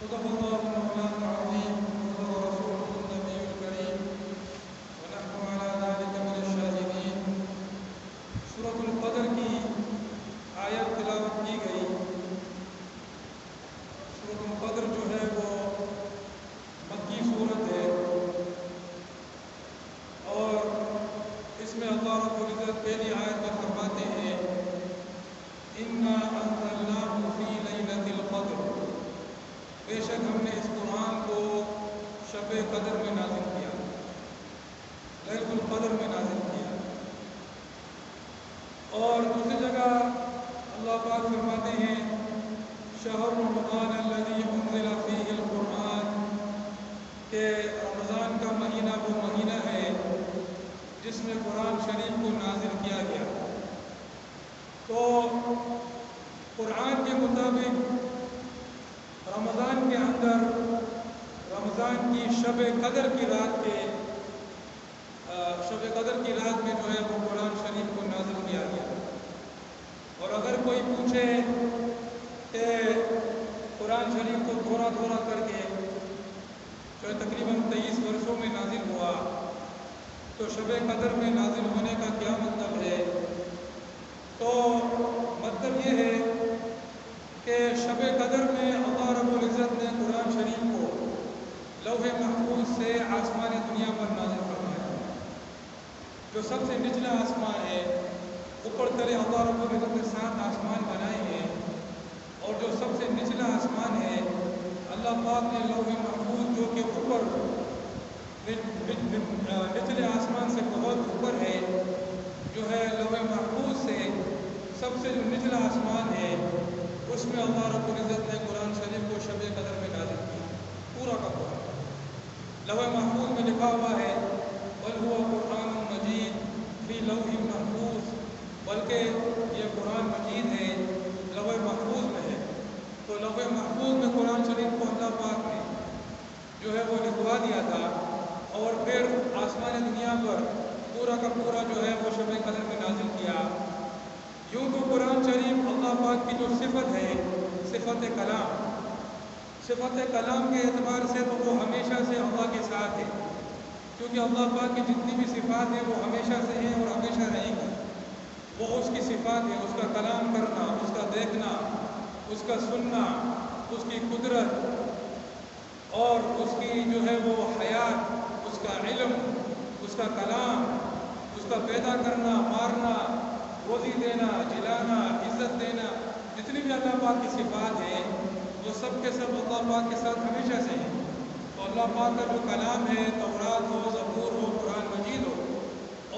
صدق الله مولانا العظيم وصدق رسوله النبي الكريم ونحن على ذلك من الشاهدين. سورة القدر کی آیت تلاوت کی گئی. سورة القدر جو ہے وہ مکی سورت ہے اور اس میں اللہ رب العزت پہلی آیت میں فرماتے ہیں اِنَّا أَنزَلْنَاهُ فِي لَيْلَةِ الْقَدْرِ، بے شک ہم نے اس قرآن کو شب قدر میں نازل کیا، لیلۃ القدر میں نازل کیا. اور دوسری جگہ اللہ پاک فرماتے ہیں شہر رمضان الذی انزل فیہ القرآن، کہ رمضان کا مہینہ وہ مہینہ ہے جس میں قرآن شریف کو نازل کیا گیا. تو قرآن کے مطابق رمضان کے اندر رمضان کی شب قدر کی رات میں جو ہے وہ قرآن شریف کو نازل کیا گیا. اور اگر کوئی پوچھے کہ قرآن شریف کو تھوڑا تھوڑا کر کے جو تقریباً 23 برسوں میں نازل ہوا تو شب قدر میں نازل ہونے کا کیا مطلب ہے، تو مطلب یہ ہے کہ شب قدر میں اللہ رب العزت نے قرآن شریف کو لوح محفوظ سے آسمان دنیا پر نازل فرمایا. جو سب سے نچلا آسمان ہے، اوپر تلے اللہ رب العزت نے 7 آسمان بنائے ہیں، اور جو سب سے نچلا آسمان ہے اللہ پاک نے لوح محفوظ جو کہ اوپر نچلے آسمان سے بہت اوپر ہے، جو ہے لوح محفوظ سے سب سے جو نچلا آسمان ہے اس میں اللہ رب العزت نے قرآن شریف کو شب قدر میں نازل کیا. پورا کا پورا لوح محفوظ میں لکھا ہوا ہے بل هو قرآن مجید فی لوح محفوظ، بلکہ یہ قرآن مجید ہے لوح محفوظ میں ہے. تو لوح محفوظ میں قرآن شریف کو اللہ پاک نے جو ہے وہ لکھوا دیا تھا، اور پھر آسمان دنیا پر پورا کا پورا جو ہے وہ شب قدر میں نازل کیا. یوں تو قرآن شریف اللہ پاک کی جو صفت ہے صفت کلام کے اعتبار سے تو وہ ہمیشہ سے اللہ کے ساتھ ہے، کیونکہ اللہ پاک کی جتنی بھی صفات ہیں وہ ہمیشہ سے ہیں اور ہمیشہ رہیں گی. وہ اس کی صفات ہے، اس کا کلام کرنا، اس کا دیکھنا، اس کا سننا، اس کی قدرت اور اس کی جو ہے وہ حیات، اس کا علم، اس کا کلام، اس کا پیدا کرنا، مارنا، روزی دینا، جلانا، عزت دینا، جتنی بھی اللہ پاک کی صفات ہیں وہ سب کے سب اللہ پاک کے ساتھ ہمیشہ سے ہیں. تو اللہ پاک کا جو کلام ہے، تورات ہو، زبور ہو، قرآن مجید ہو،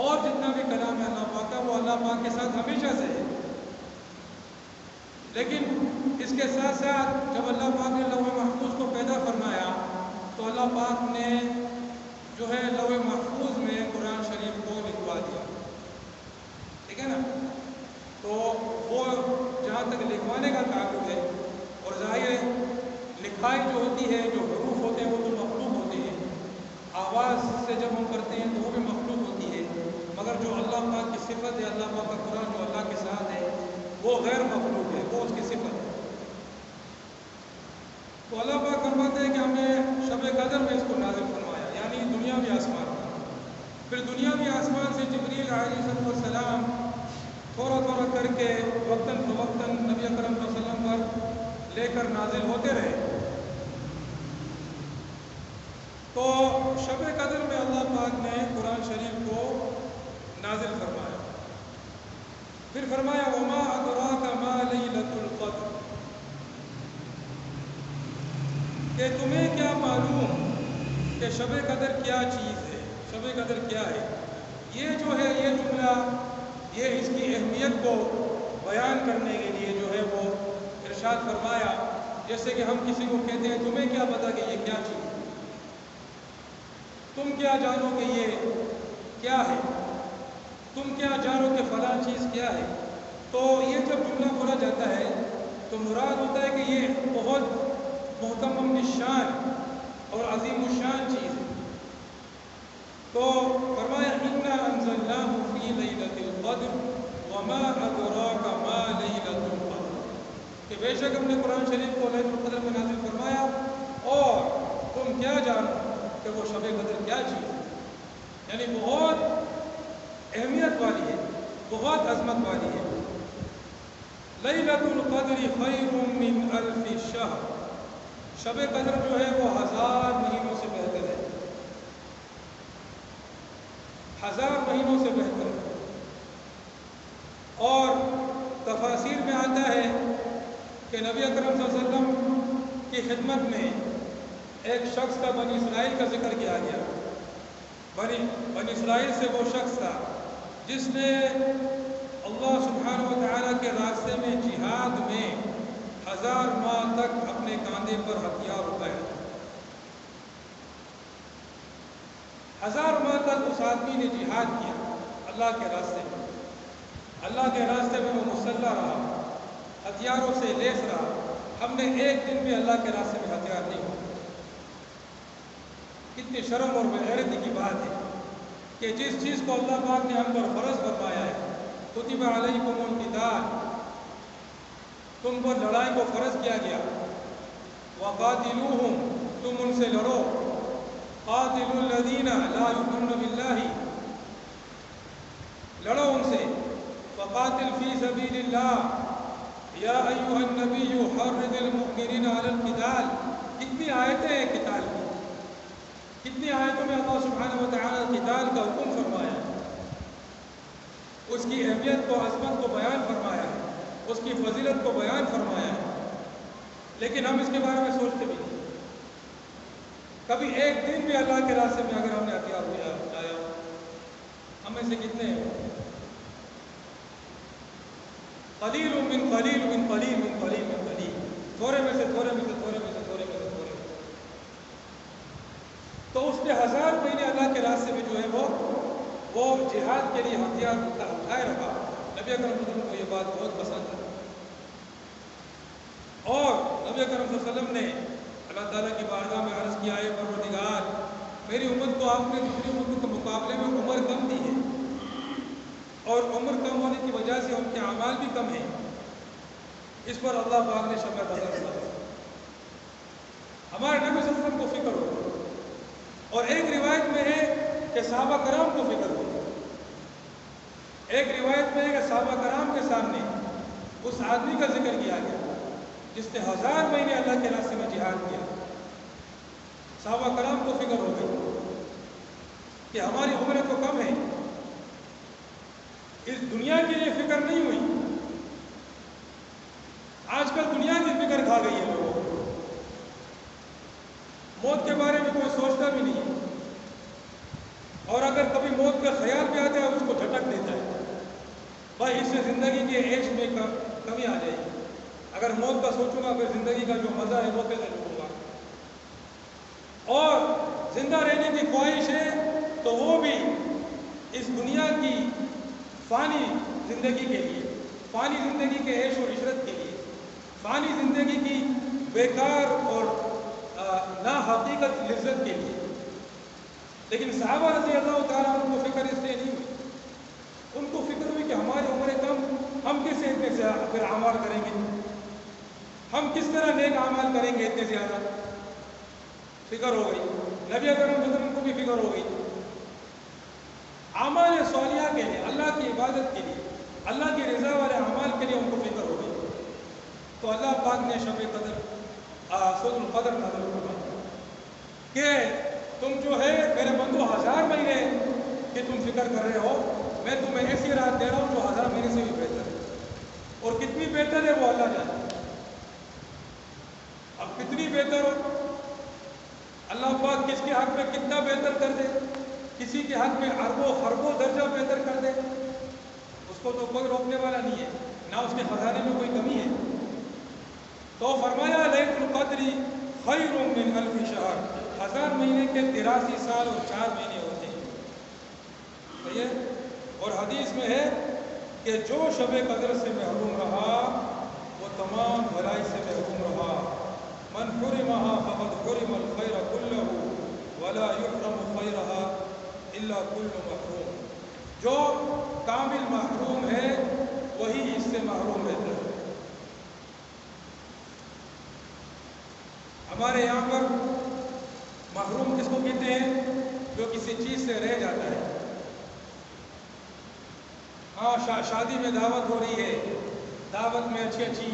اور جتنا بھی کلام ہے اللہ پاک کا، وہ اللہ پاک کے ساتھ ہمیشہ سے ہے. لیکن اس کے ساتھ ساتھ جب اللہ پاک نے لوح محفوظ کو پیدا فرمایا تو اللہ پاک نے جو ہے لوح محفوظ میں قرآن شریف کو لکھوا دیا. ٹھیک ہے نا؟ تو وہ جہاں تک لکھوانے کا تعلق ہے، اور ظاہر ہے لکھائی جو ہوتی ہے، جو حروف ہوتے ہیں وہ تو مخلوق ہوتے ہیں، آواز سے جب ہم کرتے ہیں تو وہ بھی مخلوق ہوتی ہے، مگر جو اللہ پاک کی صفت ہے، اللہ پاک کا قرآن جو اللہ کے ساتھ ہے وہ غیر مخلوق ہے، وہ اس کی صفت ہے. تو اللہ پاک فرماتے ہیں کہ ہم نے شب قدر میں اس کو نازل فرمایا، یعنی دنیاوی آسمان. پھر دنیاوی آسمان سے جبریل علیہ السلام تھوڑا تھوڑا کر کے وقتاً فوقتاً نبی اکرم صلی اللہ علیہ وسلم پر لے کر نازل ہوتے رہے. تو شب قدر میں اللہ پاک نے قرآن شریف کو نازل فرمایا. پھر فرمایا وما ادراک ما لیلۃ القدر، کہ تمہیں کیا معلوم کہ شب قدر کیا چیز ہے، شب قدر کیا ہے. یہ جو ہے یہ جملہ یہ اس کی اہمیت کو بیان کرنے کے لیے جو ہے وہ ارشاد فرمایا، جیسے کہ ہم کسی کو کہتے ہیں تمہیں کیا پتا کہ یہ کیا چیز ہے، تم کیا جانو کہ یہ کیا ہے، تم کیا جانو کہ فلاں چیز کیا ہے. تو یہ جب جملہ بولا جاتا ہے تو مراد ہوتا ہے کہ یہ بہت محترم الشان اور عظیم الشان چیز ہے. تو فرمایا انا انزلناہ فی لیلۃ القدر وما ادراک ما لیلۃ القدر، کہ بے شک ہم نے قرآن شریف کو لیلۃ القدر میں نازل فرمایا وہ شب قدر کیا چیز ہے، یعنی بہت اہمیت والی ہے، بہت عظمت والی ہے۔ لیلۃ القدر خیر من الف شہر، شب قدر جو ہے وہ 1000 مہینوں سے بہتر ہے، 1000 مہینوں سے بہتر ہے۔ اور تفاسیر میں آتا ہے کہ نبی اکرم صلی اللہ علیہ وسلم کی خدمت میں ایک شخص کا بنی اسرائیل کا ذکر کیا گیا۔ بنی اسرائیل سے وہ شخص تھا جس نے اللہ سبحانہ و تعالیٰ کے راستے میں جہاد میں 1000 ماہ تک اپنے کاندھے پر ہتھیار اٹھایا، 1000 ماہ تک اس آدمی نے جہاد کیا اللہ کے راستے میں، اللہ کے راستے میں وہ مسلح رہا، ہتھیاروں سے لیس رہا۔ ہم نے ایک دن بھی اللہ کے راستے میں ہتھیار نہیں ہوا۔ کتنی شرم اور بغیرتی کی بات ہے کہ جس چیز کو اللہ پاک نے ہم پر فرض فرمایا ہے، کتب علیکم القتال، تم پر لڑائی کو فرض کیا گیا، وقاتلوہم، تم ان سے لڑو، قاتلوا الذین لا یؤمنون باللہ، لڑو ان سے، وقاتل فی سبیل اللہ یا ایھا النبی حرض المؤمنین علی القتال۔ کتنی آیتیں ہیں قتال کی، کتنی آیتوں میں اللہ سبحانہ و تعالیٰ قتال کا حکم فرمایا ہے، اس کی اہمیت کو، عظمت کو بیان فرمایا ہے، اس کی فضیلت کو بیان فرمایا ہے، لیکن ہم اس کے بارے میں سوچتے بھی نہیں۔ کبھی ایک دن بھی اللہ کے راستے میں اگر ہم نے ہتھیار اٹھایا، ہم میں سے کتنے ہیں؟ قلیل من قلیل من قلیل من قلیل من قلیل، تھوڑے میں سے تھوڑے میں سے تھوڑے میں سے تھوڑے میں سے تھوڑے میں سے۔ تو اس نے 1000 مہینے اللہ کے راستے میں جو ہے وہ جہاد کے لیے ہتھیار اٹھائے رکھا۔ نبی اکرم صلی اللہ علیہ وسلم کو یہ بات بہت پسند ہے، اور نبی اکرم صلی اللہ علیہ وسلم نے اللہ تعالیٰ کی بارگاہ میں عرض کیا ہے، پروردگار میری امت کو آپ نے دوسری امت کے مقابلے میں عمر کم دی ہے، اور عمر کم ہونے کی وجہ سے ان کے اعمال بھی کم ہیں، اس پر اللہ پاک نے شب قدر رکھا۔ ہمارے نبی صلی اللہ علیہ وسلم کو فکر ہو، اور ایک روایت میں ہے کہ صحابہ کرام کو فکر ہو، ایک روایت میں ہے کہ صحابہ کرام کے سامنے اس آدمی کا ذکر کیا گیا جس نے 1000 مہینے اللہ کے راستے میں جہاد کیا۔ صحابہ کرام کو فکر ہو گئی کہ ہماری عمریں تو کم ہیں، اس دنیا کے لیے فکر نہیں ہوئی، آج کل دنیا کی فکر کھا گئی ہے لوگوں کو، موت کے بارے میں کوئی سوچتا بھی نہیں ہے، اور اگر کبھی موت کا خیال بھی آتا ہے اس کو جھٹک دیتا ہے، بھائی اس سے زندگی کے عیش میں کمی آ جائے گی، اگر موت کا سوچوں گا پھر زندگی کا جو مزہ ہے وہ کیسے لوں گا، اور زندہ رہنے کی خواہش ہے تو وہ بھی اس دنیا کی فانی زندگی کے لیے، فانی زندگی کے عیش اور عشرت کے لیے، فانی زندگی کی بیکار اور نا حقیقت لذت کے لیے۔ لیکن صحابہ رضی اللہ تعالیٰ عنہ کو فکر اس لیے نہیں ہوئی، ان کو فکر ہوئی کہ ہماری عمریں کم، ہم کس سے اتنے زیادہ پھر اعمال کریں گے، ہم کس طرح نیک اعمال کریں گے اتنے زیادہ، فکر ہو گئی۔ نبی اکرم صلی اللہ علیہ وسلم کو بھی فکر ہو گئی، اعمال صالحہ کے لیے، اللہ کی عبادت کے لیے، اللہ کی رضا والے اعمال کے لیے ان کو فکر ہو گئی۔ تو اللہ پاک نے شب قدر، سورۃ القدر نازل فرمائی کہ تم جو ہے میرے بندو 1000 مہینے کہ تم فکر کر رہے ہو، میں تمہیں ایسی رات دے رہا ہوں جو 1000 مہینے سے بھی بہتر ہے، اور کتنی بہتر ہے وہ اللہ جانے۔ اب کتنی بہتر ہو، اللہ پاک کس کے حق میں کتنا بہتر کر دے، کسی کے حق میں اربوں خربوں درجہ بہتر کر دے، اس کو تو کوئی روکنے والا نہیں ہے، نہ اس کے خزانے میں کوئی کمی ہے۔ تو فرمایا لیلۃ القدر خیر من الف شہر، 1000 مہینے کے 83 سال اور 4 مہینے ہوتے ہیں، صحیح ہے؟ اور حدیث میں ہے کہ جو شب قدر سے محروم رہا وہ تمام بھلائی سے محروم رہا، من حرمها فقد حرم الخیر کلہ ولا یحرم خیرها الا کل محروم، جو کامل محروم ہے وہی اس سے محروم رہتا ہے۔ ہمارے یہاں پر محروم کس کو کہتے ہیں؟ جو کسی چیز سے رہ جاتا ہے. ہاں شادی میں دعوت ہو رہی ہے، دعوت میں اچھی اچھی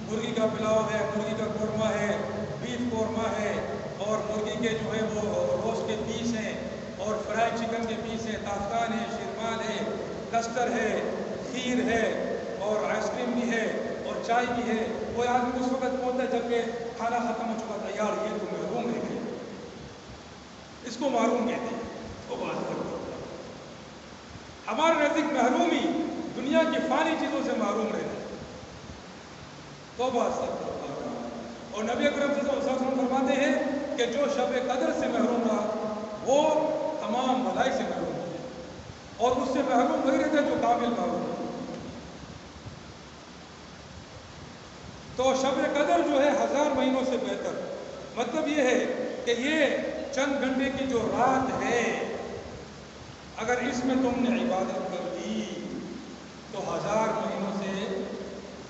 مرغی کا پلاؤ ہے، مرغی کا قورمہ ہے، بیف قورمہ ہے، اور مرغی کے جو ہے وہ روسٹ کے پیس ہیں، اور فرائی چکن کے پیس ہیں، تافکان ہے، شیرمال ہے، کسٹر ہے، کھیر ہے، اور آئس کریم بھی ہے، اور چائے بھی ہے. وہ آدمی اس وقت پہنچتا ہے جب کہ کھانا ختم ہو چکا تھا. یار یہ تو محروم رہ گئے، اس کو محروم کہتے ہیں. وہ بات کرتے ہمارے نزدیک محرومی دنیا کی فانی چیزوں سے محروم رہنا ہے. تو بات سب اور نبی اکرم صلی اللہ علیہ وسلم فرماتے ہیں کہ جو شب قدر سے محروم رہا وہ تمام بھلائی سے محروم ہے، اور اس سے محروم وہی رہتا ہے جو کامل محروم ہے. تو شب قدر جو ہے 1000 مہینوں سے بہتر. مطلب یہ ہے کہ یہ چند گھنٹے کی جو رات ہے، اگر اس میں تم نے عبادت کر لی تو 1000 مہینوں سے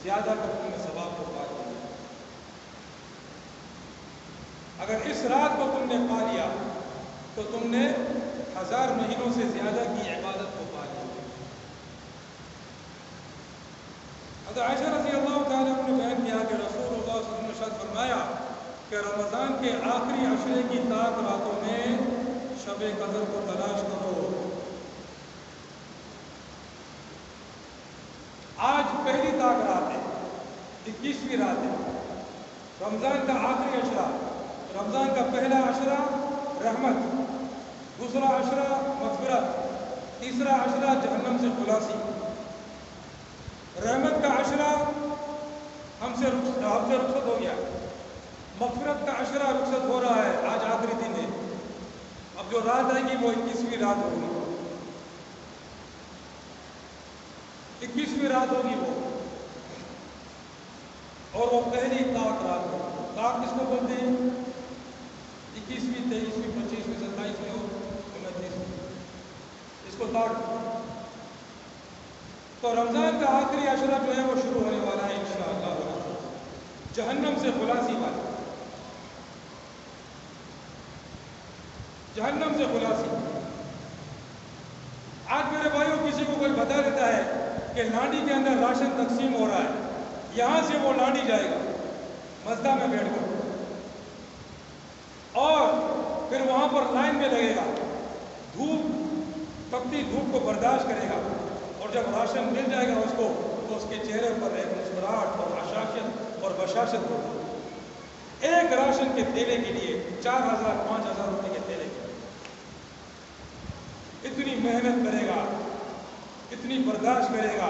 زیادہ کر تم نے ثواب کو پا لیا. اگر اس رات کو تم نے پا لیا تو تم نے 1000 مہینوں سے زیادہ کی عبادت کو پا لیا. حضرت عائشہ رضی اللہ تعالیٰ نے بیان کیا کہ رسول اللہ صلی اللہ علیہ وسلم نے فرمایا کہ رمضان کے آخری عشرے کی تاک راتوں میں شب قدر کو تلاش کرو. آج پہلی تاک رات ہے، 21ویں رات ہے، رمضان کا آخری عشرہ. رمضان کا پہلا عشرہ رحمت، دوسرا عشرہ مغفرت، تیسرا عشرہ جہنم سے خلاصی. رحمت کا عشرہ ہم سے رخصت ہو گیا، مغفرت کا عشرہ رخصت ہو رہا ہے، آج آخری دن ہے. اب جو رات آئے گی وہ 21ویں رات ہوگی، 21ویں رات ہوگی وہ، اور وہ پہلی تاک رات ہوگی. تاک کس کو بولتے ہیں؟ 21ویں 23ویں 25ویں 27ویں اور 29ویں، اس کو تاک. تو رمضان کا آخری عشرہ جو ہے وہ شروع ہونے والا ہے انشاءاللہ. جہنم سے خلاصی والا، جہنم سے خلاصی. آج میرے بھائیوں کسی کو کوئی بتا دیتا ہے کہ لانڈی کے اندر راشن تقسیم ہو رہا ہے، یہاں سے وہ لانڈی جائے گا مسجد میں بیٹھ کر، اور پھر وہاں پر لائن میں لگے گا، دھوپ تپتی دھوپ کو برداشت کرے گا، اور جب راشن مل جائے گا اس کو تو اس کے چہرے پر ایک مسکراہٹ اور عشاشت اور بشاشت ہوگی. ایک راشن کے تیلے کے لیے 4000 5000 روپے کے تیلے کے لیے اتنی محنت کرے گا، اتنی برداشت کرے گا،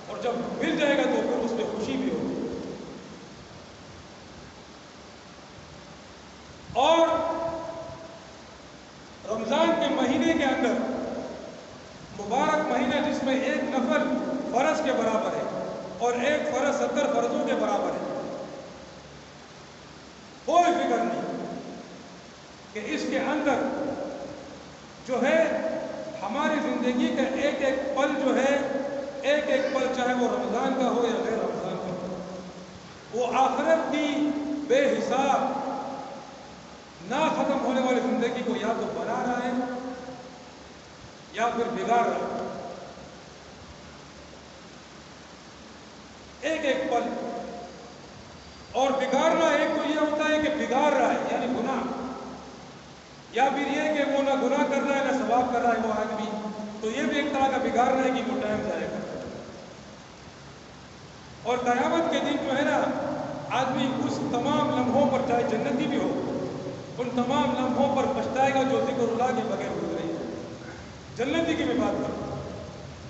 اور جب مل جائے گا تو پھر اس پہ خوشی بھی ہوگی. اور رمضان کے مہینے کے اندر، مبارک مہینہ جس میں ایک نفل فرض کے برابر ہے اور ایک فرض 70 فرضوں کے برابر ہے، کوئی فکر نہیں کہ اس کے اندر جو ہے ہماری زندگی کا ایک ایک پل جو ہے، ایک ایک پل چاہے وہ رمضان کا ہو یا غیر رمضان کا ہو، وہ آخرت کی بے حساب نہ ختم ہونے والی زندگی کو یا تو بنا رہا ہے یا پھر بگاڑ رہا ہے. ایک ایک پل. اور بگاڑنا ایک تو یہ ہوتا ہے کہ بگاڑ رہا ہے یعنی گناہ، یا پھر یہ کہ وہ نہ گناہ کر رہا ہے نہ ثواب کر رہا ہے وہ آدمی، تو یہ بھی ایک طرح کا بگاڑنا ہے کہ وہ ٹائم ضائع کر رہا ہے. اور قیامت کے دن جو ہے نا، آدمی اس تمام لمحوں پر، چاہے جنتی بھی ہو، ان تمام لمحوں پر پچھتائے گا جو ذکر اللہ کے بغیر گزرے. جنتی کی میں بات کروں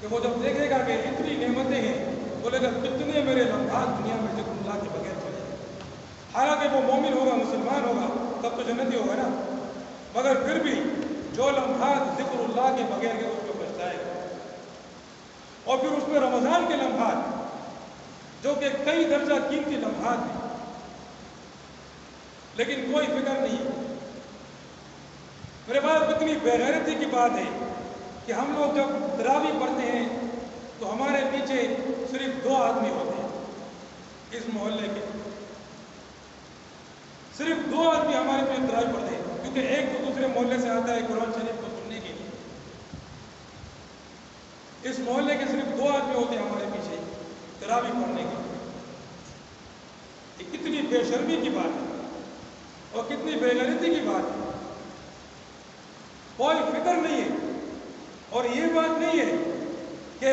کہ وہ جب دیکھے گا کہ اتنی نعمتیں ہیں، بولے گا کتنے میرے لمحات دنیا میں ذکر اللہ کے بغیر چلے. حالانکہ وہ مومن ہوگا، مسلمان ہوگا، تب تو جنتی ہوگا نا، مگر پھر بھی جو لمحات ذکر اللہ کے بغیر کے اس کو پچھتائے گا. اور پھر اس میں رمضان کے لمحات جو کہ کئی درجہ قیمتی لمحات ہیں، لیکن کوئی فکر نہیں. میرے پاس اتنی بےغیرتی کی بات ہے کہ ہم لوگ جب تراویح پڑھتے ہیں تو ہمارے پیچھے صرف 2 آدمی ہوتے ہیں اس محلے کے، صرف 2 آدمی ہمارے پیچھے تراویح پڑھتے ہیں. کیونکہ ایک تو دوسرے محلے سے آتا ہے قرآن شریف کو سننے کے لیے. اس محلے کے صرف 2 آدمی ہوتے ہیں ہمارے پیچھے تراویح پڑھنے کے لیے. یہ کتنی بے شرمی کی بات ہے اور کتنی بے غیرتی کی بات ہے. کوئی فکر نہیں ہے. اور یہ بات نہیں ہے کہ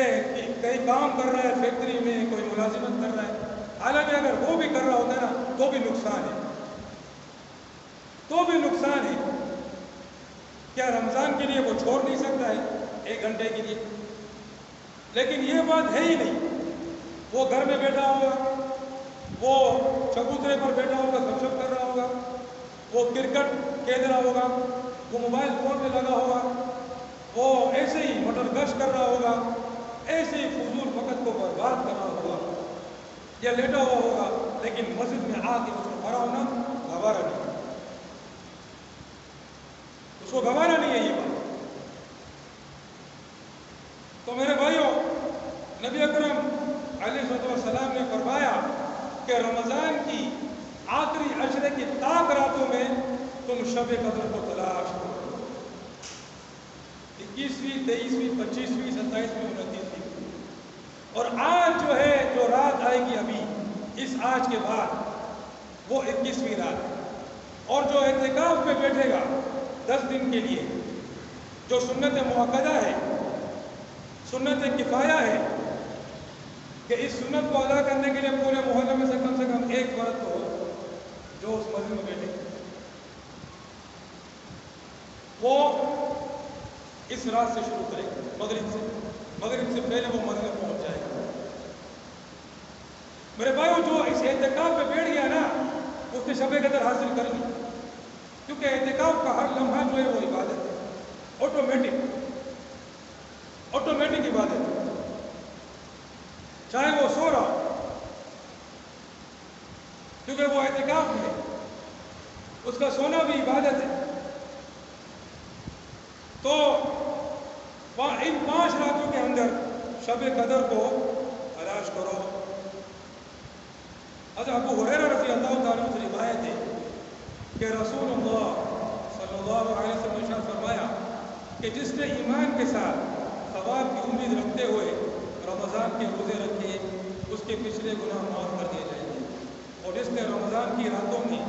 کہیں کام کر رہا ہے فیکٹری میں, کوئی ملازمت کر رہا ہے. حالانکہ اگر وہ بھی کر رہا ہوتا ہے نا تو بھی نقصان ہے, تو بھی نقصان ہے. کیا رمضان کے لیے وہ چھوڑ نہیں سکتا ہے 1 گھنٹے کے لیے؟ لیکن یہ بات ہے ہی نہیں. وہ گھر میں بیٹھا ہوگا, وہ چبوترے پر بیٹھا ہوگا, گپ شپ کر رہا ہوگا, وہ کرکٹ کھیل رہا ہوگا, وہ موبائل فون پہ لگا ہوگا, وہ ایسے ہی مٹر گشت کر رہا ہوگا, ایسے ہی فضول وقت کو برباد کر رہا ہوگا یا لیٹا ہوا ہوگا. لیکن مسجد میں آ کے اس کو کھڑا ہونا گوارا نہیں, اس کو گوارا نہیں ہے یہ بات. تو میرے بھائیوں, نبی اکرم علیہ السلام نے فرمایا کہ رمضان کی آخری عشرے کی طاق راتوں میں تم شب قدر کو تلاش کرو. 21ویں, 23ویں, 25ویں, 27ویں, 29ویں. اور آج جو ہے, جو رات آئے گی ابھی اس آج کے بعد, وہ 21ویں رات ہے. اور جو اعتکاف میں بیٹھے گا 10 دن کے لیے, جو سنت مؤکدہ ہے, سنت کفایہ ہے کہ اس سنت کو ادا کرنے کے لیے پورے محلے میں سے کم 1 فرد تو ہو جو اس مسجد میں بیٹھے, وہ اس رات سے شروع کرے گا. مغرب سے پہلے وہ مغرب پہنچ جائے گا. میرے بھائیو, جو اس اعتکاف میں بیٹھ گیا نا اس نے شب قدر حاصل کر لی. کیونکہ اعتکاف کا ہر لمحہ جو ہے وہ عبادت ہے, آٹومیٹک عبادت ہے. چاہے وہ سو رہا, کیونکہ وہ اعتکاف میں اس کا سونا بھی عبادت ہے. تو ان 5 راتوں کے اندر شب قدر کو تلاش کرو. حضرت ابو ہریرہ رضی اللہ تعالیٰ عنہ سے روایت ہے کہ رسول اللہ صلی اللہ علیہ وسلم نے ارشاد فرمایا کہ جس نے ایمان کے ساتھ ثواب کی امید رکھتے ہوئے رمضان کے روزے رکھے, اس کے پچھلے گناہ معاف کر دیے جائیں گے. اور جس نے رمضان کی راتوں میں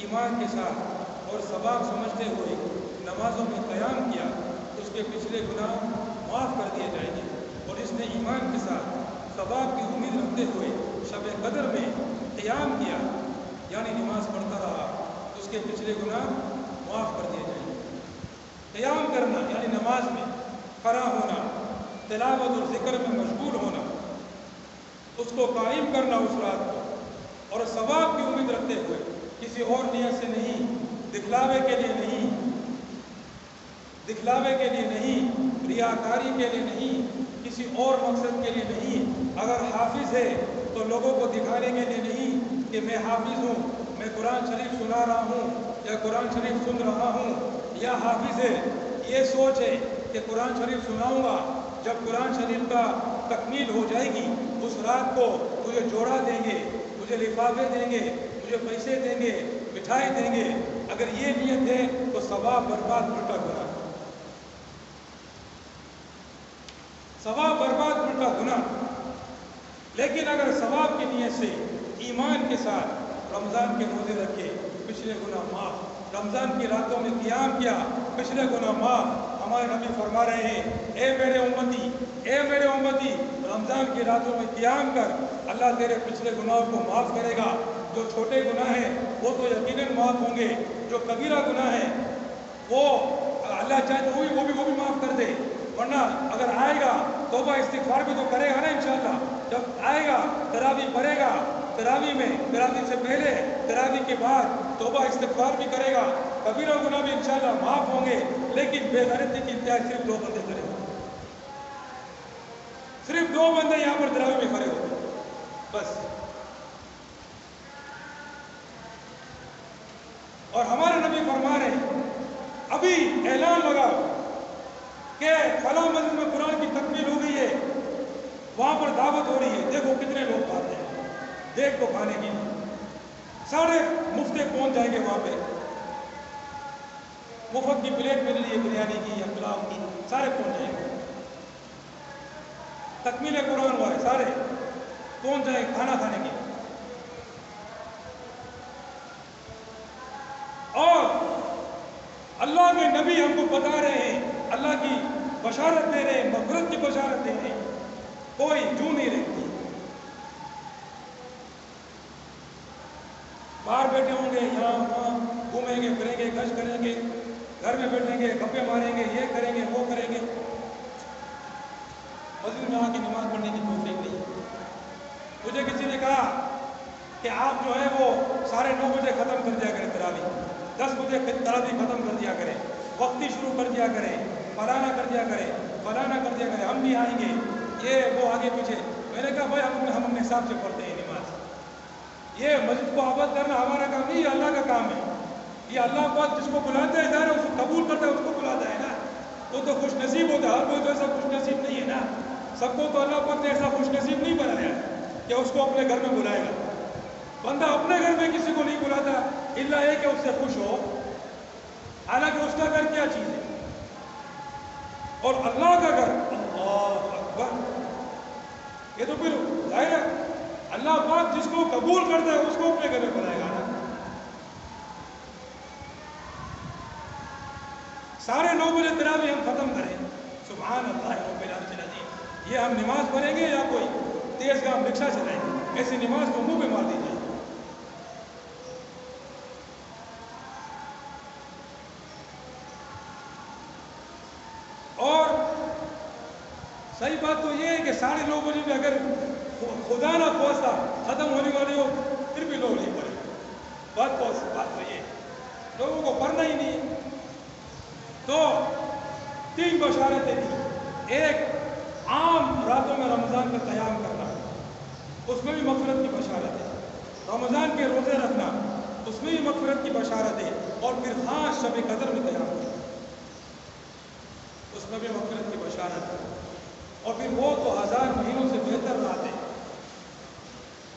ایمان کے ساتھ اور ثواب سمجھتے ہوئے نمازوں میں قیام کیا, اس کے پچھلے گناہ معاف کر دیے جائیں گے. اور جس نے ایمان کے ساتھ ثواب کی امید رکھتے ہوئے شب قدر میں قیام کیا, یعنی نماز پڑھتا رہا, اس کے پچھلے گناہ معاف کر دیے جائیں گے. قیام کرنا یعنی نماز میں کھڑا ہونا, تلاوت اور ذکر میں مشغول ہونا, اس کو قائم کرنا اس رات کو, اور ثواب کی امید رکھتے ہوئے, کسی اور نیت سے نہیں, دکھلاوے کے لیے نہیں, ریاکاری کے لیے نہیں, کسی اور مقصد کے لیے نہیں. اگر حافظ ہے تو لوگوں کو دکھانے کے لیے نہیں کہ میں حافظ ہوں, میں قرآن شریف سنا رہا ہوں یا قرآن شریف سن رہا ہوں. یا حافظ ہے, یہ سوچ ہے کہ قرآن شریف سناؤں گا, جب قرآن شریف کا تکمیل ہو جائے گی اس رات کو مجھے جوڑا دیں گے, مجھے لفافے دیں گے, مجھے پیسے دیں گے, مٹھائی دیں گے. اگر یہ نیت ہے تو ثواب برباد الٹا گناہ, ثواب برباد الٹا گناہ. لیکن اگر ثواب کی نیت سے ایمان کے ساتھ رمضان کے روزے رکھے, پچھلے گناہ معاف, رمضان کی راتوں میں قیام کیا, پچھلے گناہ معاف. ہمارے نبی فرما رہے ہیں, اے میرے امتی, رمضان کی راتوں میں قیام کر, اللہ تیرے پچھلے گناہوں کو معاف کرے گا. جو چھوٹے گناہ ہیں وہ تو یقیناً معاف ہوں گے, جو کبیرہ گناہ ہیں وہ اللہ چاہے تو وہ بھی معاف کر دے. ورنہ اگر آئے گا توبہ استغفار بھی تو کرے گا نا انشاءاللہ. جب آئے گا تراویح پڑھے گا, تراویح سے پہلے, تراویح کے بعد توبہ استغفار بھی کرے گا, کبیرہ گناہ بھی انشاءاللہ معاف ہوں گے. لیکن بے غیرتی کی انتہا صرف 2 بندے کریں گے, صرف 2 بندے یہاں پر تراویح میں کھڑے ہوتے بس. اور ہمارے نبی فرما رہے ہیں, ابھی اعلان لگاؤ کہ فلاں مسجد میں قرآن کی تکمیل ہو گئی ہے, وہاں پر دعوت ہو رہی ہے, دیکھو کتنے لوگ آتے ہیں, دیکھ کو کھانے کی. سارے مفتے پہنچ جائیں گے وہاں پہ. مفت کی پلیٹ مل رہی ہے بریانی کی یا پلاؤ کی، سارے پہنچ جائیں گے۔ تکمیل قرآن ہوا ہے، سارے پہنچ جائیں کھانا کھانے کے۔ اور اللہ کے نبی ہم کو بتا رہے ہیں، اللہ کی بشارت دے رہے ہیں، مغفرت کی بشارت دے رہے ہیں، کوئی جو نہیں رہتی۔ باہر بیٹھے ہوں گے، یہاں وہاں گھومیں گے پھریں گے، گشت کریں گے، گھر میں بیٹھیں گے، گپے ماریں گے، یہ کریں گے وہ کریں گے، مسجد میں آ کے نماز پڑھنے کی توفیق نہیں ہے۔ مجھے کسی نے کہا کہ آپ جو ہے وہ 9:30 بجے ختم کر دیا کریں تراویح، 10 بجے تراویح ختم کر دیا کریں، وقتی شروع کر دیا کریں، فلانا کر دیا کریں، فلانا کر دیا کریں، ہم بھی آئیں گے، یہ وہ آگے پیچھے۔ میں نے کہا بھائی ہم اپنے حساب سے پڑھتے ہیں نماز، یہ مسجد کو آباد کرنا ہمارا کام نہیں، یہ اللہ کا کام ہے۔ یہ اللہ پاک جس کو بلاتا ہے ظاہر ہے اس کو قبول کرتا ہے، اس کو بلاتا ہے نا، وہ تو خوش نصیب ہوتا ہے۔ ہر کوئی تو ایسا خوش نصیب نہیں ہے نا، سب کو تو اللہ پاک نے ایسا خوش نصیب نہیں بنایا کہ اس کو اپنے گھر میں بلائے گا۔ بندہ اپنے گھر میں کسی کو نہیں بلاتا الا یہ کہ اس سے خوش ہو، حالانکہ اس کا گھر کیا چیز ہے، اور اللہ کا گھر، اللہ اکبر، یہ تو پھر ظاہر ہے اللہ پاک جس کو قبول کرتا ہے اس کو اپنے گھر میں بلائے گا نا۔ 9:30 بجے تراویح ہم ختم کریں، سبحان اللہ رب العرش العظیم، یہ ہم نماز پڑھیں گے یا کوئی تیز گام رکشہ چلائیں گے؟ ایسی نماز کو منہ پہ مار دیجیے۔ اور صحیح بات تو یہ ہے کہ 9:30 بجے میں اگر خدا نہ خواستہ ختم ہونے والی ہو پھر بھی لوگ نہیں پڑھیں۔ بات تو یہ ہے لوگوں کو پڑھنا ہی نہیں۔ تو 3 بشارتیں تھیں، ایک عام راتوں میں رمضان کا قیام کرنا، اس میں بھی مغفرت کی بشارت ہے، رمضان کے روزے رکھنا، اس میں بھی مغفرت کی بشارت ہے، اور پھر خاص شب قدر میں قیام کرنا، اس میں بھی مغفرت کی بشارت ہے، اور پھر وہ تو 1000 مہینوں سے بہتر رات ہے۔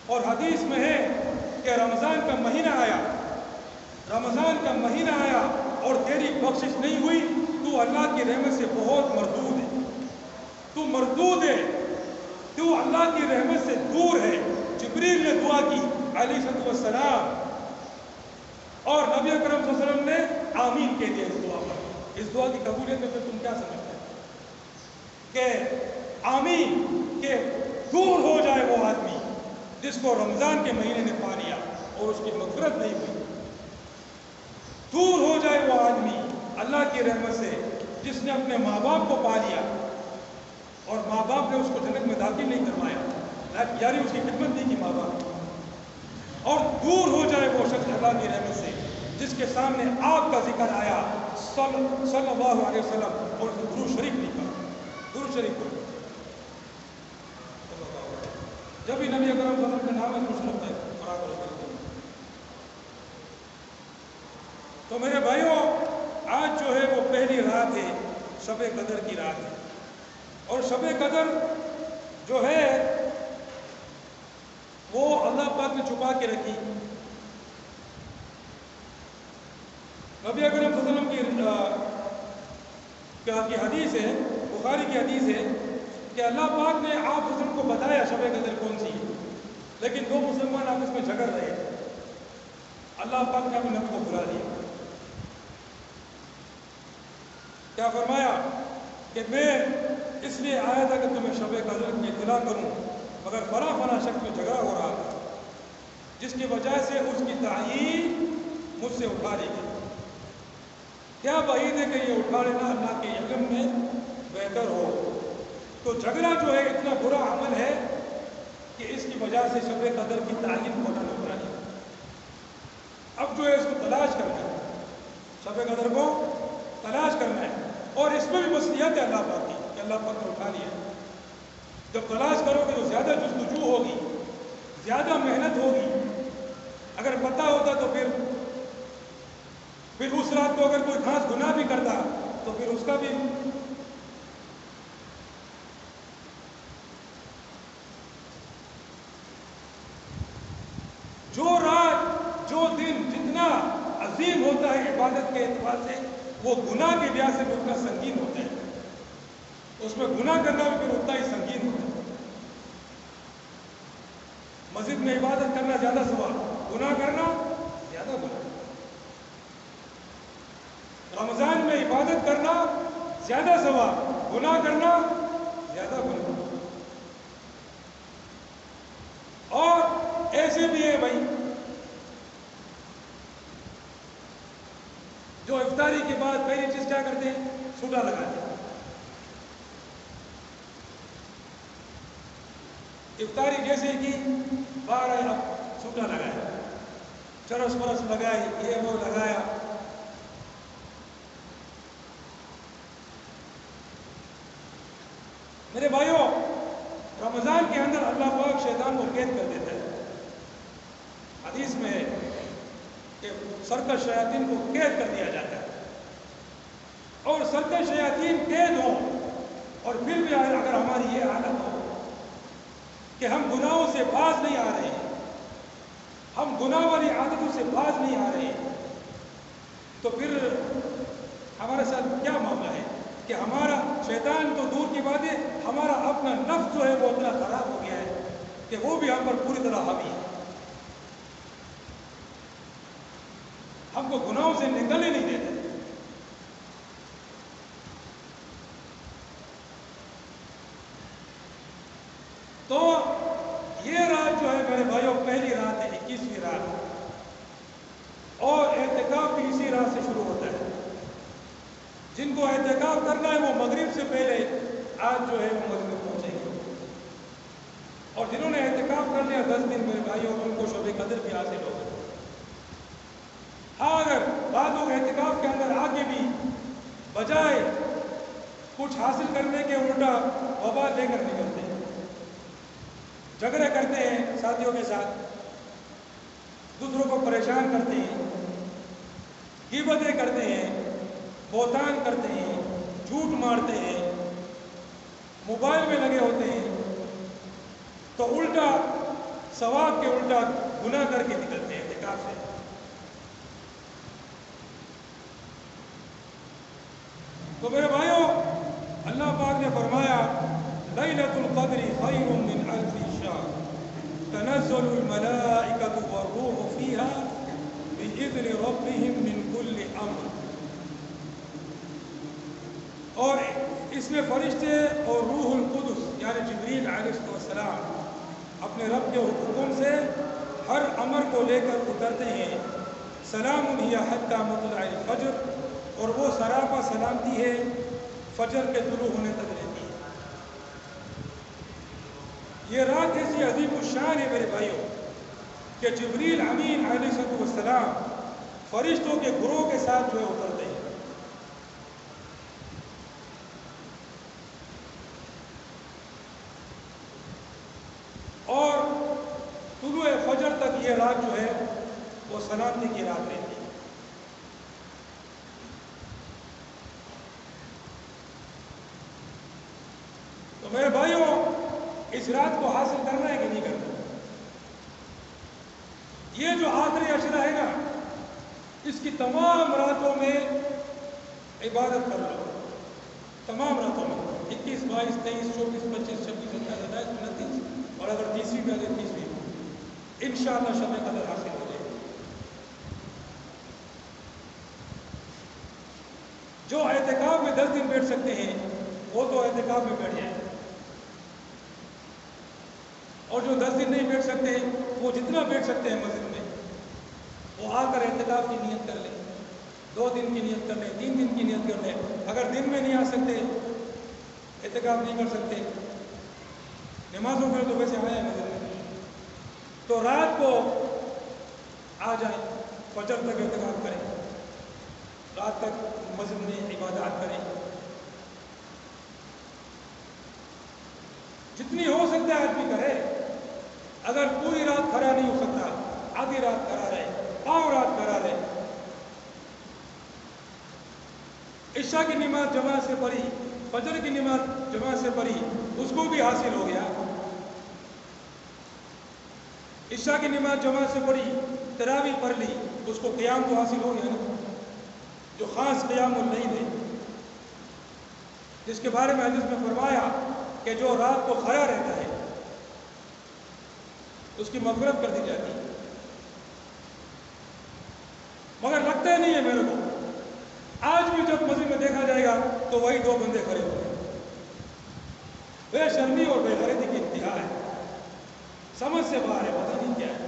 اور حدیث میں ہے کہ رمضان کا مہینہ آیا، رمضان کا مہینہ آیا اور تیری بخشش نہیں ہوئی، تو اللہ کی رحمت سے بہت مردود ہے، تو مردود ہے، تو اللہ کی رحمت سے دور ہے۔ جبریل نے دعا کی علیہ السلام، اور نبی اکرم صلی اللہ علیہ وسلم نے آمین کہہ دیا اس دعا پر۔ اس دعا کی قبولیت میں پھر تم کیا سمجھتے ہیں کہ آمین کہ دور ہو جائے وہ آدمی جس کو رمضان کے مہینے نے پا لیا اور اس کی مغفرت نہیں ہوئی، دور ہو جائے وہ آدمی اللہ کی رحمت سے جس نے اپنے ماں باپ کو پا لیا اور ماں باپ نے اس کو جنت میں داخل نہیں کروایا، یعنی اس کی خدمت نہیں کی ماں باپ کی، اور دور ہو جائے وہ شخص اللہ کی رحمت سے جس کے سامنے آپ کا ذکر آیا صلی اللہ علیہ وسلم اور درود شریف نہیں پڑھا، درود شریف پڑھا، جب بھی نبی اکرم صلی اللہ علیہ وسلم کا نام ہے خوش لگتا ہے قرآن اور کرتے ہیں۔ تو میرے بھائیوں، آج جو ہے وہ پہلی رات ہے، شب قدر کی رات ہے، اور شب قدر جو ہے وہ اللہ پاک نے چھپا کے رکھی۔ نبی اکرم صلی اللہ علیہ وسلم کی حدیث ہے، بخاری کی حدیث ہے کہ اللہ پاک نے آپ وسلم کو بتایا شب قدر کون سی ہے، لیکن 2 مسلمان آپس میں جھگڑ رہے تھے، اللہ پاک نے اپنے نبی کو بلا دیا، کیا فرمایا کہ میں اس لیے آیا تھا کہ تمہیں شب قدر کی اطلاع کروں، مگر فلاں شخص میں جھگڑا ہو رہا تھا جس کی وجہ سے اس کی تعیین مجھ سے اٹھا لی گئی۔ کیا بعید ہے کہ یہ اٹھا لینا اللہ کے علم میں بہتر ہو۔ تو جھگڑا جو ہے اتنا برا عمل ہے کہ اس کی وجہ سے شب قدر کی تعیین ہونا نہ نہیں۔ اب جو ہے اس کو تلاش کرنا ہے، شب قدر کو تلاش کرنا ہے، اور اس میں بھی مصلحت ہے اللہ پاک کی کہ اللہ پاک نے اٹھا لیا۔ جب تلاش کرو گے تو زیادہ جستجو ہوگی، زیادہ محنت ہوگی۔ اگر پتہ ہوتا تو پھر اس رات کو اگر کوئی خاص گناہ بھی کرتا تو پھر اس کا بھی جو رات جو دن جتنا عظیم ہوتا ہے عبادت کے اعتبار سے، وہ گناہ کی وجہ سے بھی اتنا سنگین ہوتا ہے، اس میں گناہ کرنا بھی پھر اتنا ہی سنگین ہوتا ہے۔ مسجد میں عبادت کرنا زیادہ ثواب، گناہ کرنا زیادہ گناہ۔ رمضان میں عبادت کرنا زیادہ ثواب، گناہ کرنا زیادہ گناہ۔ اور ایسے بھی ہے بھائی جو افطاری کے بعد پہلی چیز کیا کرتے ہیں؟ سوٹا لگاتے ہیں۔ افطاری جیسے کہ باہر آئے اب سوٹا لگایا، چرس پرس لگائے، یہ وہ لگایا۔ میرے بھائیوں، رمضان کے اندر اللہ پاک شیطان کو قید کر دیتا ہے۔ حدیث میں ہے کہ سرکش شیاطین کو قید کر دیا جاتا ہے، اور سرکش شیاطین قید ہوں اور پھر بھی اگر ہماری یہ حالت ہو کہ ہم گناہوں سے باز نہیں آ رہے ہیں، ہم گناہ والی عادتوں سے باز نہیں آ رہے ہیں، تو پھر ہمارے ساتھ کیا معاملہ ہے کہ ہمارا شیطان تو دور کی بات ہے، ہمارا اپنا نفس جو ہے وہ اتنا خراب ہو گیا ہے کہ وہ بھی ہم پر پوری طرح حاوی ہے، ہم کو گناہوں سے نکلنے نہیں دیتے۔ تو یہ رات جو ہے میرے بھائیوں پہلی رات ہے، 21ویں رات، اور اعتکاف بھی اسی رات سے شروع ہوتا ہے۔ جن کو اعتکاف کرنا ہے وہ مغرب سے پہلے آج جو ہے وہ مغرب پہنچیں گے، اور جنہوں نے اعتکاف کر لیا 10 دن میرے بھائیوں ان کو شب قدر بھی حاصل ہوگا۔ ہاں اگر بعض لوگ اعتکاف کے اندر آگے بھی بجائے کچھ حاصل کرنے کے الٹا وبال لے کر نکلتے ہیں، جھگڑے کرتے ہیں ساتھیوں کے ساتھ، دوسروں کو پریشان کرتے ہیں، غیبتیں کرتے ہیں، بہتان کرتے ہیں، جھوٹ مارتے ہیں، موبائل میں لگے ہوتے ہیں، تو الٹا ثواب کے الٹا گناہ کر کے نکلتے ہیں اعتکاف سے۔ تو میرے بھائیوں، اللہ پاک نے فرمایا لیلۃ القدر خیر من الف شہر تنزل الملائکۃ والروح فیہا بإذن ربہم من کل امر۔ اور اس میں فرشتے اور روح القدس یعنی جبریل علیہ السلام اپنے رب کے حکم سے ہر امر کو لے کر اترتے ہیں۔ سلام ہی حتی مطلع الفجر، اور وہ سراپا سلامتی ہے فجر کے طلوع ہونے تک رہتی ہے۔ یہ رات ایسی عظیم الشان ہے میرے بھائیوں کہ جبریل امین علیہ السلام فرشتوں کے گروہ کے ساتھ جو ہے اترتے ہیں۔ اور طلوع فجر تک یہ رات جو ہے وہ سلامتی کی رات رہتی ہے۔ تو میرے بھائیوں، اس رات کو حاصل کرنا ہے کہ نہیں کرنا؟ یہ جو آخری عشرہ ہے نا، اس کی تمام راتوں میں عبادت کر لو، تمام راتوں میں 21، 22، 23، 24، 25، 26، 27، 28، 29، اور اگر 30ویں بھی اگر 30ویں انشاءاللہ شب قدر حاصل ہو جائے گی۔ جو اعتکاف میں 10 دن بیٹھ سکتے ہیں وہ تو اعتکاف میں بیٹھ جائیں، اور جو 10 دن نہیں بیٹھ سکتے وہ جتنا بیٹھ سکتے ہیں مسجد میں وہ آ کر اعتکاف کی نیت کر لیں، 2 دن کی نیت کر لیں، 3 دن کی نیت کر لیں۔ اگر دن میں نہیں آ سکتے، اعتکاف نہیں کر سکتے، نمازوں میں تو ویسے آیا ہے مسجد میں، تو رات کو آ جائیں، فجر تک اعتکاف کریں، رات تک مسجد میں عبادات کریں، جتنی ہو سکتا ہے آدمی کرے۔ اگر پوری رات کھڑا نہیں ہو سکتا، آدھی رات کھڑا رہے، پاؤں رات کھڑا رہے۔ عشاء کی نماز جماعت سے پڑھی، فجر کی نماز جماعت سے پڑھی، اس کو بھی حاصل ہو گیا۔ عشاء کی نماز جماعت سے پڑھی، تراویح پڑھ لی، اس کو قیام تو حاصل ہو گیا نا۔ جو خواہ خاص قیام اللیل ہے، جس کے بارے میں حدیث میں فرمایا کہ جو رات کو کھڑا رہتا ہے اس کی مغفرت کر دی جاتی ہے، مگر لگتا ہی نہیں ہے میرے کو۔ آج بھی جب مسجد میں دیکھا جائے گا تو وہی دو بندے کھڑے ہوئے ہیں، بے شرمی اور بے غیرتی کی انتہا ہے، سمجھ سے باہر ہے، پتہ نہیں کیا ہے،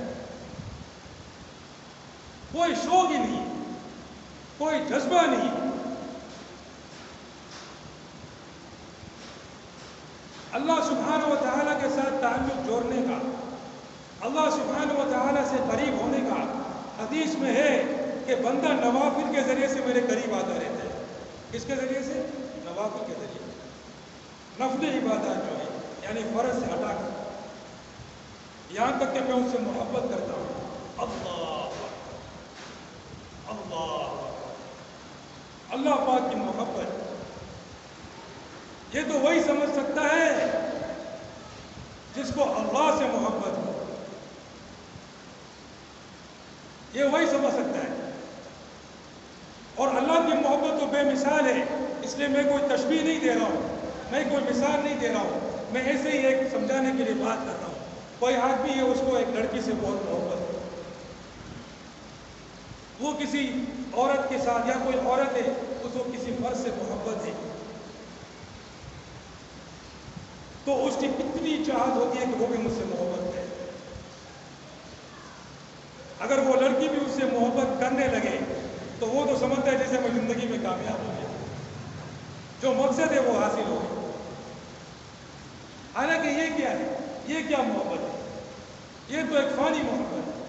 کوئی شوق ہی نہیں، کوئی جذبہ نہیں۔ اللہ سبحانہ و تعالیٰ کے ساتھ تعلق جوڑنے کا، اللہ سبحانہ و تعالیٰ سے قریب ہونے کا حدیث میں ہے کہ بندہ نوافل کے ذریعے سے میرے قریب آتا رہتا ہے۔ کس کے ذریعے سے؟ نوافل کے ذریعے، نفل عبادات جو ہے، یعنی فرض سے ہٹا کر، یہاں تک کہ میں اس سے محبت کرتا ہوں۔ اللہ اللہ اللہ پاک کی محبت، یہ تو وہی سمجھ سکتا ہے جس کو اللہ سے محبت ہو، یہ وہی سمجھ سکتا ہے۔ اور اللہ کی محبت تو بے مثال ہے، اس لیے میں کوئی تشبیہ نہیں دے رہا ہوں، میں کوئی مثال نہیں دے رہا ہوں، میں ایسے ہی ایک سمجھانے کے لیے بات کر رہا ہوں۔ کوئی آدمی ہے، اس کو ایک لڑکی سے بہت محبت ہے، وہ کسی عورت کے ساتھ، یا کوئی عورت ہے اس کو کسی مرد سے محبت ہے، تو اس کی کتنی چاہت ہوتی ہے کہ وہ بھی مجھ سے محبت کرے۔ اگر وہ لڑکی بھی اس سے محبت کرنے لگے تو وہ تو سمجھتا ہے جیسے میں زندگی میں کامیاب ہو گیا، جو مقصد ہے وہ حاصل ہو گیا۔ حالانکہ یہ کیا ہے؟ یہ کیا محبت ہے؟ یہ تو ایک فانی محبت ہے،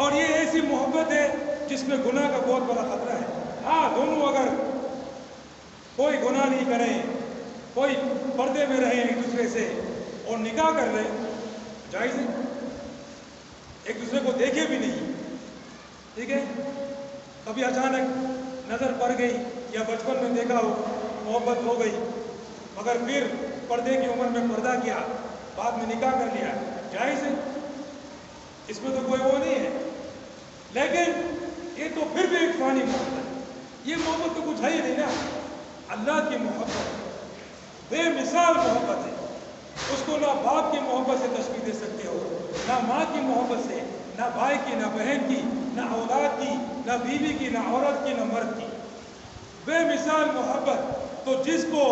اور یہ ایسی محبت ہے جس میں گناہ کا بہت بڑا خطرہ ہے۔ ہاں، دونوں اگر کوئی گناہ نہیں کریں، کوئی پردے میں رہیں ایک دوسرے سے اور نکاح کر لیں، جائز ہے، ایک دوسرے کو دیکھے بھی نہیں، ٹھیک ہے، کبھی اچانک نظر پڑ گئی یا بچپن میں دیکھا ہو، محبت ہو گئی، مگر پھر پردے کی عمر میں پردہ کیا، بعد میں نکاح کر لیا، جائز ہے، اس میں تو کوئی وہ نہیں ہے۔ لیکن یہ تو پھر بھی ایک فانی محبت ہے، یہ محبت تو کچھ ہے ہی نہیں نا۔ اللہ کی محبت بے مثال محبت ہے، اس کو نہ باپ کی محبت سے تشبیہ دے سکتے ہو، نہ ماں کی محبت سے، نہ بھائی کی، نہ بہن کی، نہ اولاد کی، نہ بیوی کی، نہ عورت کی، نہ مرد کی، بے مثال محبت۔ تو جس کو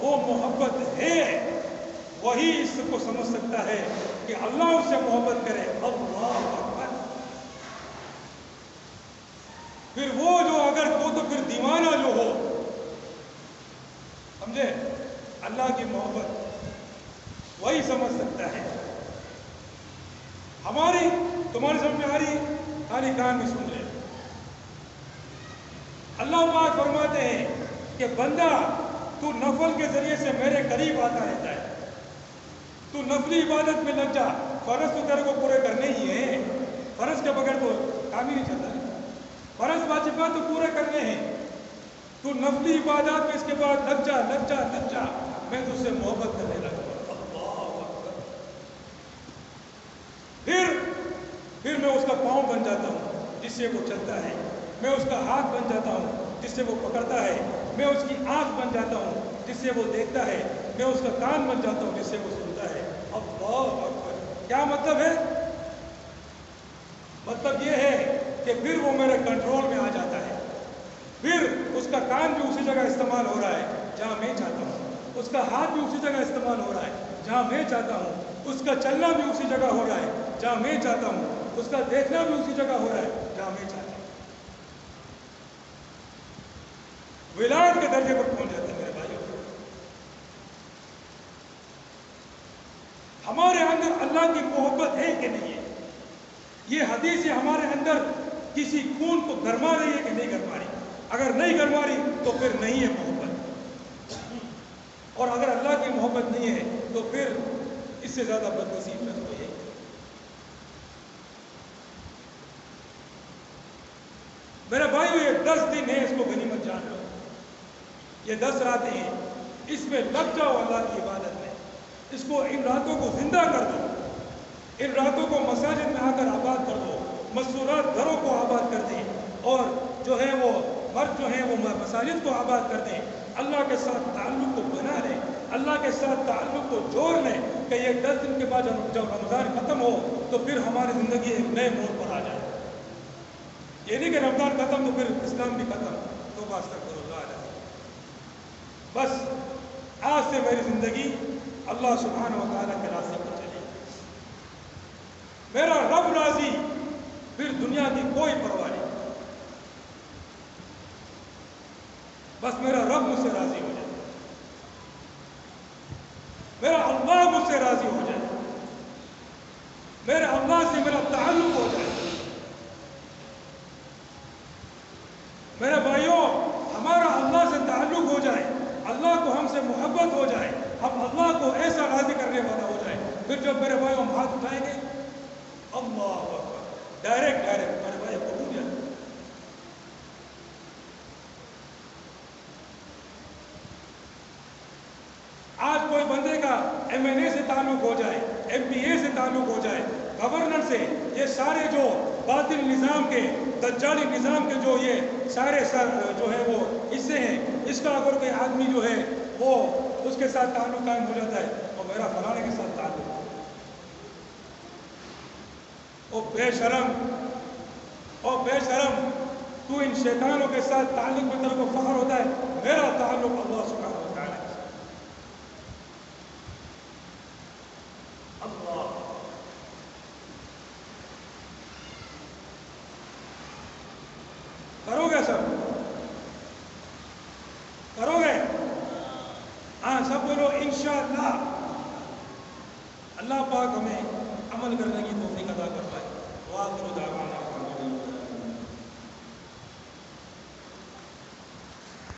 وہ محبت ہے وہی اس کو سمجھ سکتا ہے کہ اللہ اس سے محبت کرے۔ اللہ اکبر۔ پھر وہ جو اگر وہ تو پھر دیوانہ جو ہو، سمجھے، اللہ کی محبت وہی سمجھ سکتا ہے۔ ہماری تمہاری سمجھ میں آ رہی، خالی کان میں سن لے۔ اللہ پاک فرماتے ہیں کہ بندہ تو نفل کے ذریعے سے میرے قریب آتا رہتا ہے، تو نفلی عبادت میں لگ جا، فرض تو تیرے کو پورے کرنے ہی ہیں، فرض کے بغیر تو کام ہی نہیں چلتا ہے، فرض واجبات تو پورے کرنے ہیں، تو نفلی عبادات میں اس کے بعد لگ جا لگ جا لگ جا، میں تجھ سے محبت کرنے لگا۔ اللہ اکبر۔ پھر میں اس کا پاؤں بن جاتا ہوں جس سے وہ چلتا ہے، میں اس کا ہاتھ بن جاتا ہوں جس سے وہ پکڑتا ہے، میں اس کی آنکھ بن جاتا ہوں جس سے وہ دیکھتا ہے، میں اس کا کان بن جاتا ہوں جس سے وہ سنتا ہے۔ اللہ اکبر۔ کیا مطلب ہے؟ مطلب یہ ہے کہ پھر وہ میرے کنٹرول میں آ جاتا ہے، پھر اس کا کان بھی اسی جگہ استعمال ہو رہا ہے جہاں میں چاہتا ہوں، اس کا ہاتھ بھی اسی جگہ استعمال ہو رہا ہے جہاں میں چاہتا ہوں، اس کا چلنا بھی اسی جگہ ہو رہا ہے جہاں میں چاہتا ہوں، اس کا دیکھنا بھی اسی جگہ ہو رہا ہے جہاں میں چاہتا ہوں۔ ولایت کے درجے پر پہنچ جاتے ہیں میرے بھائیوں۔ ہمارے اندر اللہ کی محبت ہے کہ نہیں ہے؟ یہ حدیث ہمارے اندر کسی خون کو گرما رہی ہے کہ نہیں گرما رہی؟ اگر نہیں گرما رہی تو پھر نہیں ہے محبت، اور اگر اللہ کی محبت نہیں ہے تو پھر اس سے زیادہ بدنصیب شخص کوئی ہے۔ میرے بھائیو، یہ 10 دن ہے، اس کو غنیمت جان لو، یہ 10 راتیں ہیں، اس میں لگ جاؤ اللہ کی عبادت میں، اس کو، ان راتوں کو زندہ کر دو، ان راتوں کو مساجد میں آ کر آباد کر دو، مسورات گھروں کو آباد کر دیں، اور جو ہے وہ مرد جو ہیں وہ مساجد کو آباد کر دیں، اللہ کے ساتھ تعلق کو بنا لیں، اللہ کے ساتھ تعلق کو جوڑ لیں کہ یہ 10 دن کے بعد جب رمضان ختم ہو تو پھر ہماری زندگی ایک نئے موڑ پر آ جائے۔ یہ نہیں کہ رمضان ختم تو پھر اسلام بھی ختم، تو استغفراللہ العظیم۔ بس آج سے میری زندگی اللہ سبحانہ و تعالیٰ کے راستے پر چلے، میرا رب راضی، پھر دنیا کی کوئی پرواہ نہیں، بس میرا رب مجھ سے راضی ہو جائے، میرا اللہ مجھ سے راضی ہو جائے، میرے اللہ سے میرا تعلق ہو جائے۔ میرے بھائیوں، ہمارا اللہ سے تعلق ہو جائے، اللہ کو ہم سے محبت ہو جائے، ہم اللہ کو ایسا راضی کرنے والا ہو جائے، پھر جب میرے بھائیوں ہم ہاتھ اٹھائیں گے اللہ اکبر، ڈائریکٹ میرے بھائی قبول ہے۔ آج کوئی بندے کا MNA سے تعلق ہو جائے، MPA سے تعلق ہو جائے، گورنر سے، یہ سارے جو باطل نظام کے، دجالی نظام کے جو یہ سارے جو ہے وہ حصے ہیں، اس کا اگر کوئی آدمی جو ہے وہ اس کے ساتھ تعلق قائم ہو جاتا ہے اور میرا فلانے کے ساتھ تعلق، او بے شرم، تو ان شیطانوں کے ساتھ تعلق میں تیرے کو فخر ہوتا ہے، میرا تعلق اللہ سبحانہ و تعالیٰ کے ساتھ۔ اللہ کرو گے، سب کرو گے؟ ہاں سب بولو انشاءاللہ۔ اللہ پاک ہمیں عمل کرنے کی توفیق عطا فرمائے۔ وآخر دعوانا